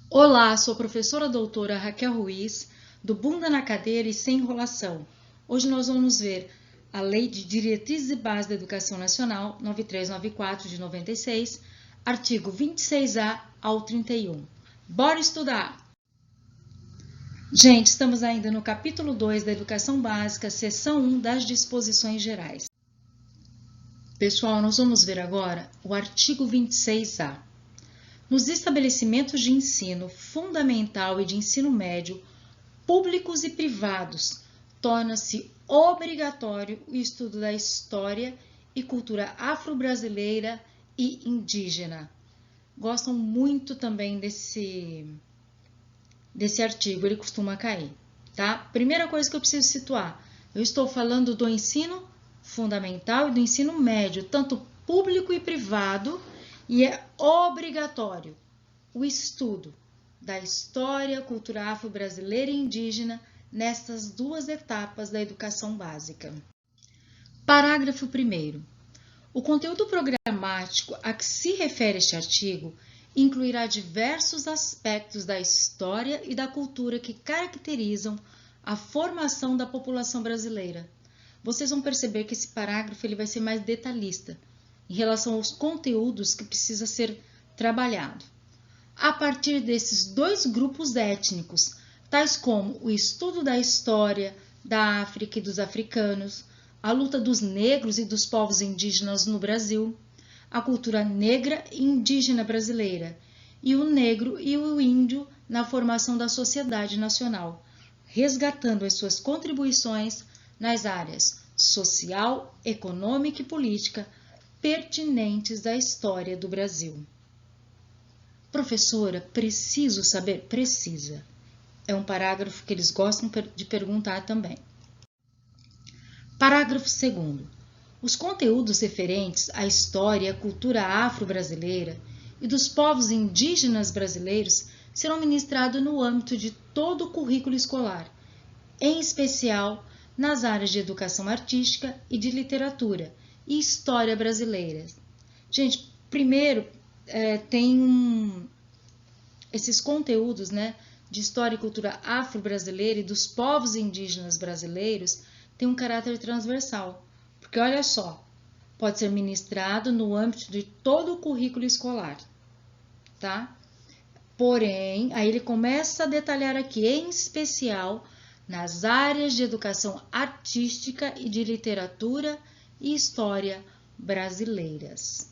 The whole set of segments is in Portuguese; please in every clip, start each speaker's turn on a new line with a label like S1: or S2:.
S1: Olá, sou a professora doutora Raquel Ruiz, do Bunda na Cadeira e Sem Enrolação. Hoje nós vamos ver a Lei de Diretrizes e Bases da Educação Nacional, 9394 de 96, artigo 26A ao 31. Bora estudar! Gente, estamos ainda no capítulo 2 da Educação Básica, seção 1 das disposições gerais. Pessoal, nós vamos ver agora o artigo 26A. Nos estabelecimentos de ensino fundamental e de ensino médio, públicos e privados, torna-se obrigatório o estudo da história e cultura afro-brasileira e indígena. Gostam muito também desse artigo, ele costuma cair, tá? Primeira coisa que eu preciso situar, eu estou falando do ensino fundamental e do ensino médio, tanto público e privado, e é obrigatório o estudo da história, cultura afro-brasileira e indígena nestas duas etapas da educação básica. Parágrafo 1º. O conteúdo programático a que se refere este artigo incluirá diversos aspectos da história e da cultura que caracterizam a formação da população brasileira. Vocês vão perceber que esse parágrafo ele vai ser mais detalhista em relação aos conteúdos que precisa ser trabalhado. A partir desses dois grupos étnicos, tais como o estudo da história da África e dos africanos, a luta dos negros e dos povos indígenas no Brasil, a cultura negra e indígena brasileira, e o negro e o índio na formação da sociedade nacional, resgatando as suas contribuições nas áreas social, econômica e política, pertinentes à história do Brasil. Professora, preciso saber? Precisa. É um parágrafo que eles gostam de perguntar também. Parágrafo 2º. Os conteúdos referentes à história e à cultura afro-brasileira e dos povos indígenas brasileiros serão ministrados no âmbito de todo o currículo escolar, em especial nas áreas de educação artística e de literatura e história brasileira. Gente, primeiro tem esses conteúdos, de história e cultura afro-brasileira e dos povos indígenas brasileiros tem um caráter transversal, porque olha só, pode ser ministrado no âmbito de todo o currículo escolar, tá? Porém, aí ele começa a detalhar aqui, em especial, nas áreas de educação artística e de literatura e história brasileiras.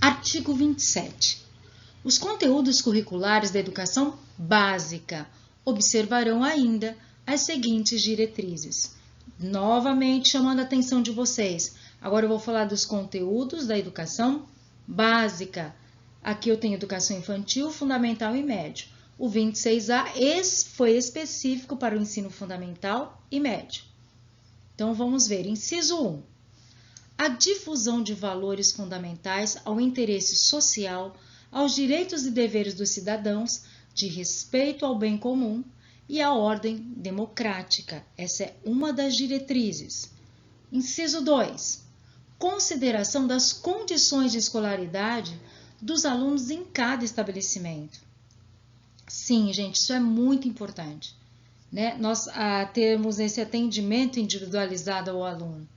S1: Artigo 27. Os conteúdos curriculares da educação básica observarão ainda as seguintes diretrizes. Novamente chamando a atenção de vocês, agora eu vou falar dos conteúdos da educação básica. Aqui eu tenho educação infantil, fundamental e médio. O 26A foi específico para o ensino fundamental e médio. Então vamos ver, inciso 1. A difusão de valores fundamentais ao interesse social, aos direitos e deveres dos cidadãos, de respeito ao bem comum e à ordem democrática. Essa é uma das diretrizes. Inciso 2. Consideração das condições de escolaridade dos alunos em cada estabelecimento. Sim, gente, isso é muito importante, Nós temos esse atendimento individualizado ao aluno.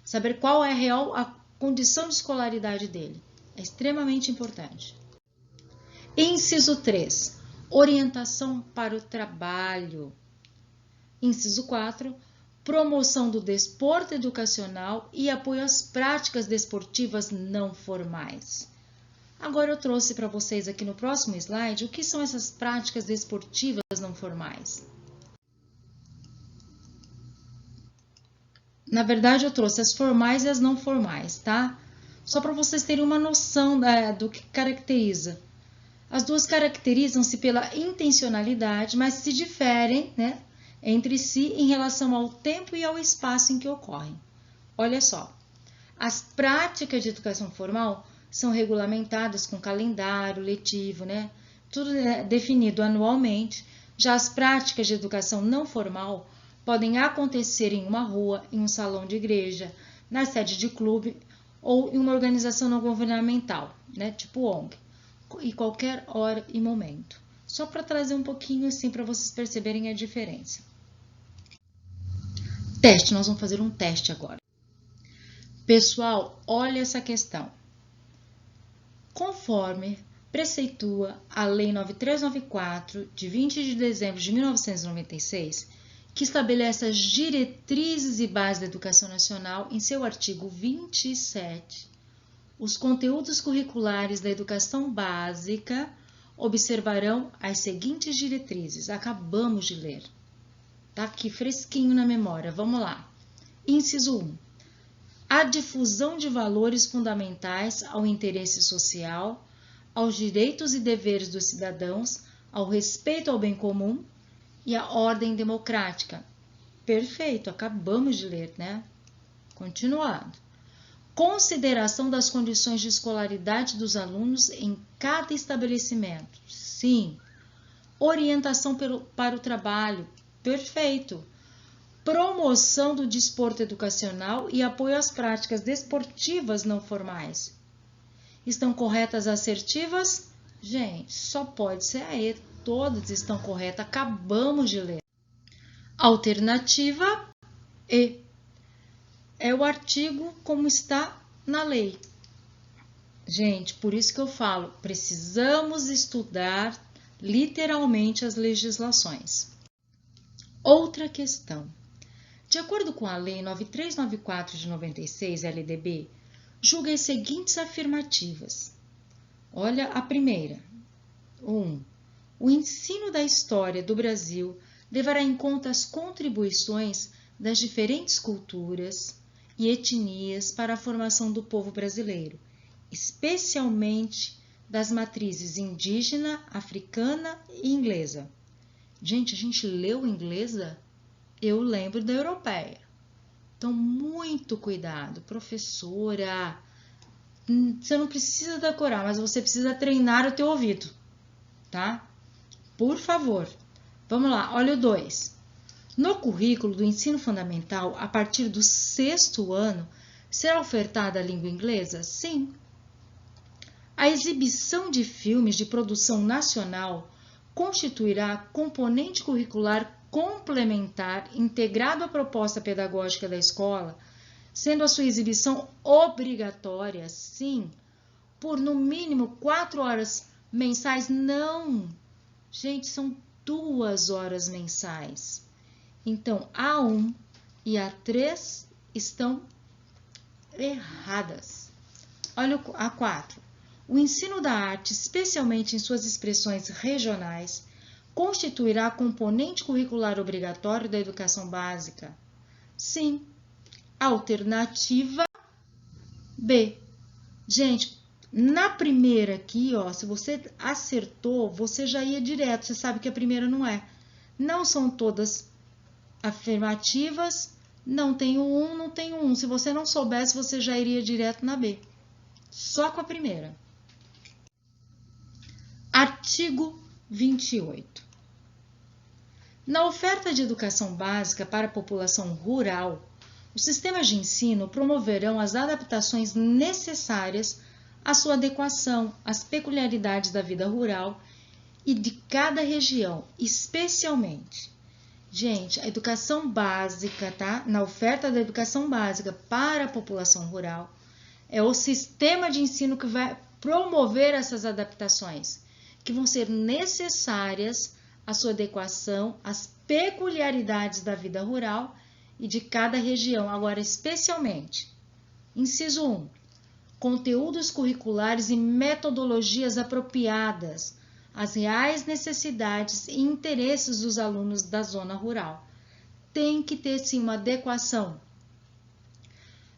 S1: Saber qual é a condição de escolaridade dele. É extremamente importante. Inciso 3. Orientação para o trabalho. Inciso 4. Promoção do desporto educacional e apoio às práticas desportivas não formais. Agora eu trouxe para vocês aqui no próximo slide o que são essas práticas desportivas não formais. Na verdade, eu trouxe as formais e as não formais, tá? Só para vocês terem uma noção do que caracteriza. As duas caracterizam-se pela intencionalidade, mas se diferem, entre si em relação ao tempo e ao espaço em que ocorrem. Olha só, as práticas de educação formal são regulamentadas com calendário letivo, Tudo é definido anualmente. Já as práticas de educação não formal podem acontecer em uma rua, em um salão de igreja, na sede de clube ou em uma organização não governamental, tipo ONG. e qualquer hora e momento. Só para trazer um pouquinho assim para vocês perceberem a diferença. Teste, nós vamos fazer um teste agora. Pessoal, olha essa questão. Conforme preceitua a Lei 9394, de 20 de dezembro de 1996, que estabelece as diretrizes e bases da educação nacional, em seu artigo 27, os conteúdos curriculares da educação básica observarão as seguintes diretrizes. Acabamos de ler. Está aqui fresquinho na memória. Vamos lá. Inciso 1. A difusão de valores fundamentais ao interesse social, aos direitos e deveres dos cidadãos, ao respeito ao bem comum e à ordem democrática. Perfeito, acabamos de ler, né? Continuando. Consideração das condições de escolaridade dos alunos em cada estabelecimento. Sim. Orientação para o trabalho. Perfeito. Promoção do desporto educacional e apoio às práticas desportivas não formais. Estão corretas as assertivas? Gente, só pode ser a E. Todas estão corretas. Acabamos de ler. Alternativa E. É o artigo como está na lei. Gente, por isso que eu falo, precisamos estudar literalmente as legislações. Outra questão. De acordo com a Lei 9394 de 96, LDB, julga as seguintes afirmativas. Olha a primeira. 1. O ensino da história do Brasil levará em conta as contribuições das diferentes culturas e etnias para a formação do povo brasileiro, especialmente das matrizes indígena, africana e inglesa. Gente, a gente leu inglesa? Eu lembro da europeia. Então, muito cuidado, professora. Você não precisa decorar, mas você precisa treinar o teu ouvido, tá? Por favor. Vamos lá, olha o 2. No currículo do ensino fundamental, a partir do 6º ano, será ofertada a língua inglesa? Sim. A exibição de filmes de produção nacional constituirá componente curricular complementar integrado à proposta pedagógica da escola, sendo a sua exibição obrigatória, sim, por no mínimo 4 horas mensais? Não. Gente, são 2 horas mensais. Então, A1 e A3 estão erradas. Olha a 4. O ensino da arte, especialmente em suas expressões regionais, constituirá componente curricular obrigatório da educação básica? Sim. Alternativa B. Gente, na primeira aqui, ó, se você acertou, você já ia direto. Você sabe que a primeira não é. Não são todas afirmativas, não tem o 1, não tem o 1. Se você não soubesse, você já iria direto na B. Só com a primeira. Artigo 28. Na oferta de educação básica para a população rural, os sistemas de ensino promoverão as adaptações necessárias à sua adequação às peculiaridades da vida rural e de cada região, especialmente. Gente, a educação básica, tá? Na oferta da educação básica para a população rural, é o sistema de ensino que vai promover essas adaptações, que vão ser necessárias à sua adequação às peculiaridades da vida rural e de cada região, agora especialmente. Inciso 1. Conteúdos curriculares e metodologias apropriadas às reais necessidades e interesses dos alunos da zona rural. Tem que ter, sim, uma adequação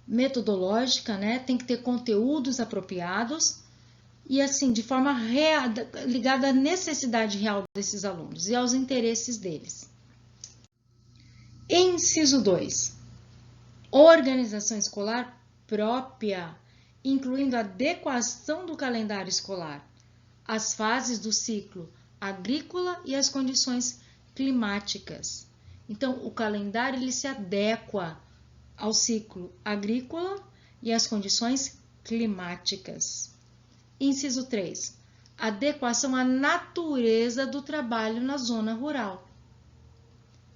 S1: metodológica, né? Tem que ter conteúdos apropriados e, assim, de forma ligada à necessidade real desses alunos e aos interesses deles. Inciso 2. Organização escolar própria, incluindo a adequação do calendário escolar, as fases do ciclo agrícola e as condições climáticas. Então, o calendário ele se adequa ao ciclo agrícola e às condições climáticas. Inciso 3. adequação à natureza do trabalho na zona rural.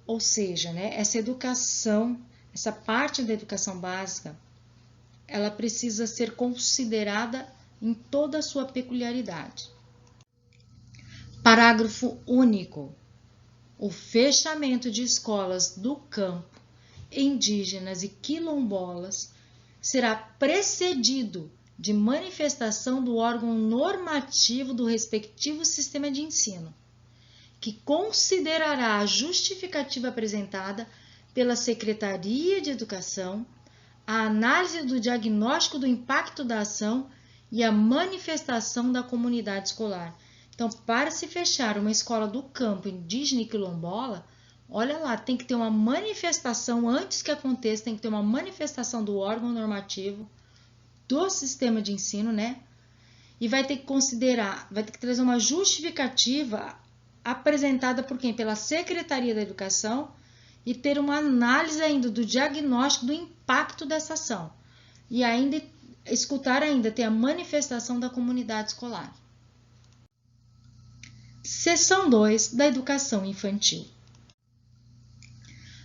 S1: Ou seja, né, essa educação, essa parte da educação básica, ela precisa ser considerada em toda a sua peculiaridade. Parágrafo único. O fechamento de escolas do campo, indígenas e quilombolas será precedido de manifestação do órgão normativo do respectivo sistema de ensino, que considerará a justificativa apresentada pela Secretaria de Educação, a análise do diagnóstico do impacto da ação e a manifestação da comunidade escolar. Então, para se fechar uma escola do campo indígena e quilombola, olha lá, tem que ter uma manifestação, antes que aconteça, tem que ter uma manifestação do órgão normativo, do sistema de ensino, né? E vai ter que considerar, vai ter que trazer uma justificativa apresentada por quem? Pela Secretaria da Educação e ter uma análise ainda do diagnóstico do impacto dessa ação. E ainda escutar ainda, ter a manifestação da comunidade escolar. Seção 2 da Educação Infantil.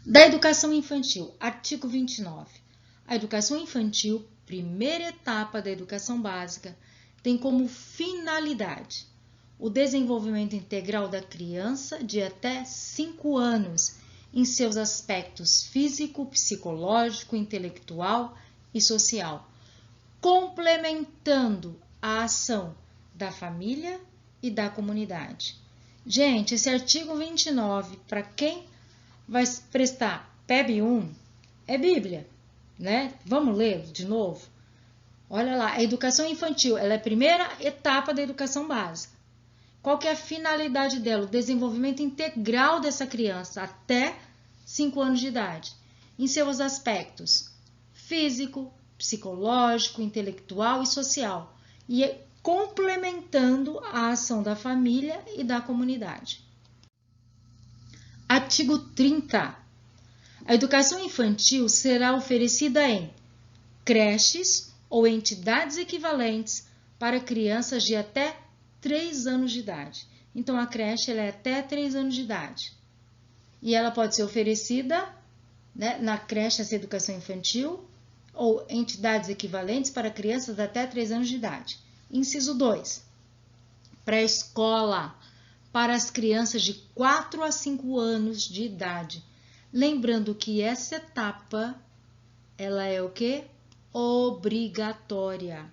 S1: Da Educação Infantil, artigo 29. A educação infantil, primeira etapa da educação básica, tem como finalidade o desenvolvimento integral da criança de até 5 anos, em seus aspectos físico, psicológico, intelectual e social, complementando a ação da família e da comunidade. Gente, esse artigo 29, para quem vai prestar PEB 1, é Bíblia, né? Vamos ler de novo? Olha lá, a educação infantil, ela é a primeira etapa da educação básica. Qual que é a finalidade dela? O desenvolvimento integral dessa criança até 5 anos de idade, em seus aspectos físico, psicológico, intelectual e social, e complementando a ação da família e da comunidade. Artigo 30. A educação infantil será oferecida em creches ou entidades equivalentes para crianças de até 3 anos de idade. Então, a creche ela é até 3 anos de idade. E ela pode ser oferecida, né, na creche, essa educação infantil, ou entidades equivalentes para crianças de até 3 anos de idade. Inciso 2. Pré-escola, para as crianças de 4 a 5 anos de idade. Lembrando que essa etapa, ela é o quê? Obrigatória,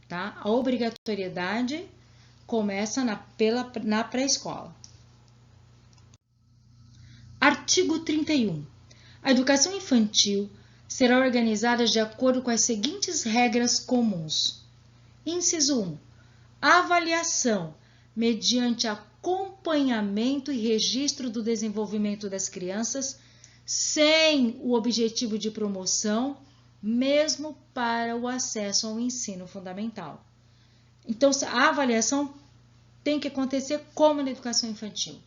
S1: tá? A obrigatoriedade começa na pré-escola. Artigo 31. A educação infantil será organizada de acordo com as seguintes regras comuns. Inciso 1. A avaliação mediante acompanhamento e registro do desenvolvimento das crianças sem o objetivo de promoção, mesmo para o acesso ao ensino fundamental. Então, a avaliação tem que acontecer como na educação infantil.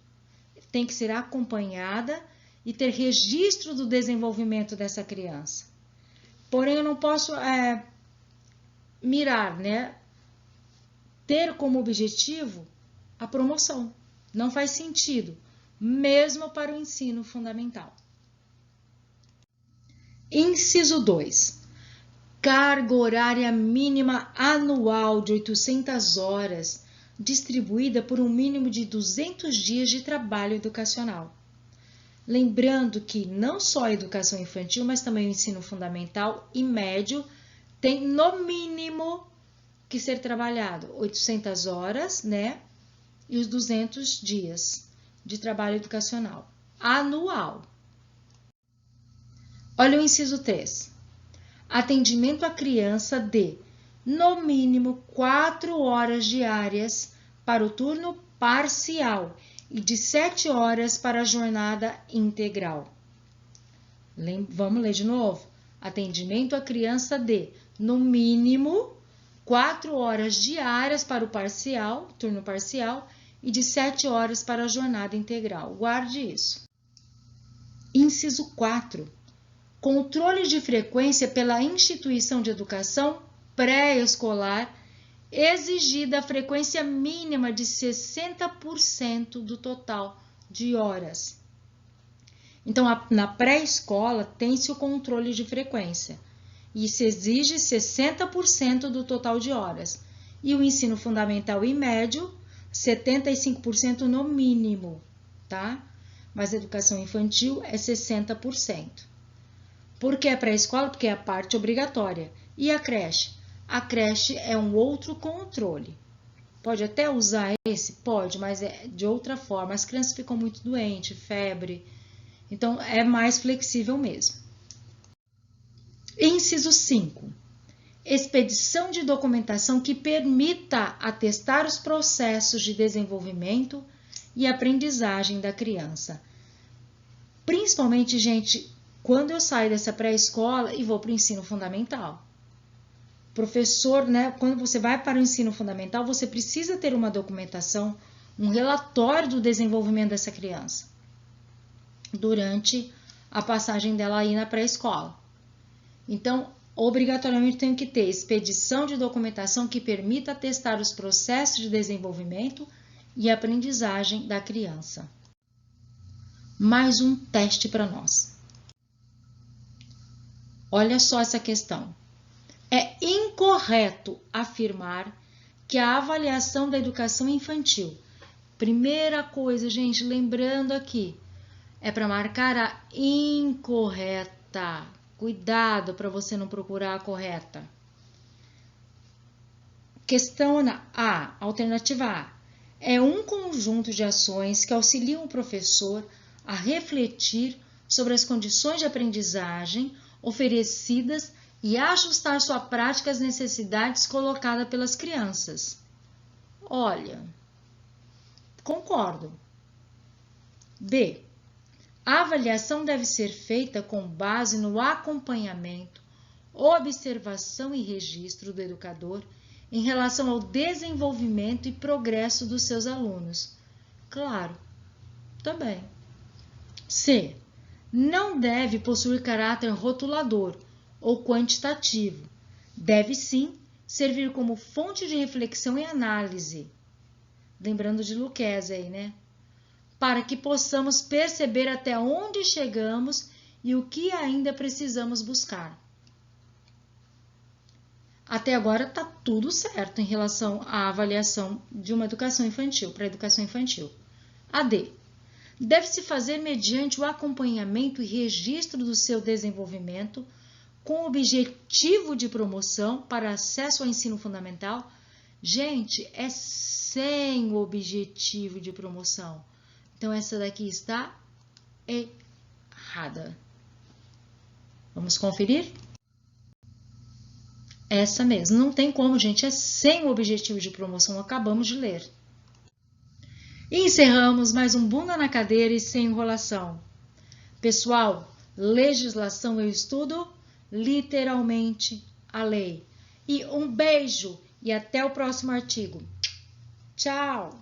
S1: Tem que ser acompanhada e ter registro do desenvolvimento dessa criança. Porém, eu não posso mirar, né? Ter como objetivo a promoção. Não faz sentido, mesmo para o ensino fundamental. Inciso 2. Carga horária mínima anual de 800 horas, distribuída por um mínimo de 200 dias de trabalho educacional. Lembrando que não só a educação infantil, mas também o ensino fundamental e médio tem no mínimo que ser trabalhado 800 horas, né? E os 200 dias de trabalho educacional anual. Olha o inciso 3. Atendimento à criança de, no mínimo, 4 horas diárias para o turno parcial e de 7 horas para a jornada integral. Vamos ler de novo. Atendimento à criança de, no mínimo, 4 horas diárias para o parcial, turno parcial, e de 7 horas para a jornada integral. Guarde isso. Inciso 4. Controle de frequência pela instituição de educação pré-escolar exigida a frequência mínima de 60% do total de horas. Então, na pré-escola, tem-se o controle de frequência e se exige 60% do total de horas. E o ensino fundamental e médio, 75% no mínimo, tá? Mas a educação infantil é 60%. Por que a pré-escola? Porque é a parte obrigatória. E a creche? A creche é um outro controle. Pode até usar esse? Pode, mas é de outra forma. As crianças ficam muito doentes, febre. Então, é mais flexível mesmo. Inciso 5. Expedição de documentação que permita atestar os processos de desenvolvimento e aprendizagem da criança. Principalmente, gente, quando eu saio dessa pré-escola e vou para o ensino fundamental. Professor, né, quando você vai para o ensino fundamental, você precisa ter uma documentação, um relatório do desenvolvimento dessa criança durante a passagem dela aí na pré-escola. Então, obrigatoriamente tem que ter expedição de documentação que permita atestar os processos de desenvolvimento e aprendizagem da criança. Mais um teste para nós. Olha só essa questão. É incorreto afirmar que a avaliação da educação infantil, primeira coisa, gente, lembrando aqui, é para marcar a incorreta. Cuidado para você não procurar a correta. Questão A, alternativa A. É um conjunto de ações que auxiliam o professor a refletir sobre as condições de aprendizagem oferecidas e ajustar sua prática às necessidades colocadas pelas crianças. Olha, concordo. B. A avaliação deve ser feita com base no acompanhamento, observação e registro do educador em relação ao desenvolvimento e progresso dos seus alunos. Claro, também. C. Não deve possuir caráter rotulador ou quantitativo. Deve, sim, servir como fonte de reflexão e análise. Lembrando de Luquezzi aí, né? Para que possamos perceber até onde chegamos e o que ainda precisamos buscar. Até agora está tudo certo em relação à avaliação de uma educação infantil, para a educação infantil. A D. Deve-se fazer mediante o acompanhamento e registro do seu desenvolvimento com objetivo de promoção para acesso ao ensino fundamental. Gente, é sem o objetivo de promoção. Então, essa daqui está errada. Vamos conferir? Essa mesmo. Não tem como, gente. É sem o objetivo de promoção. Acabamos de ler. E encerramos mais um Bunda na Cadeira e sem enrolação. Pessoal, legislação eu estudo literalmente a lei. E um beijo e até o próximo artigo. Tchau!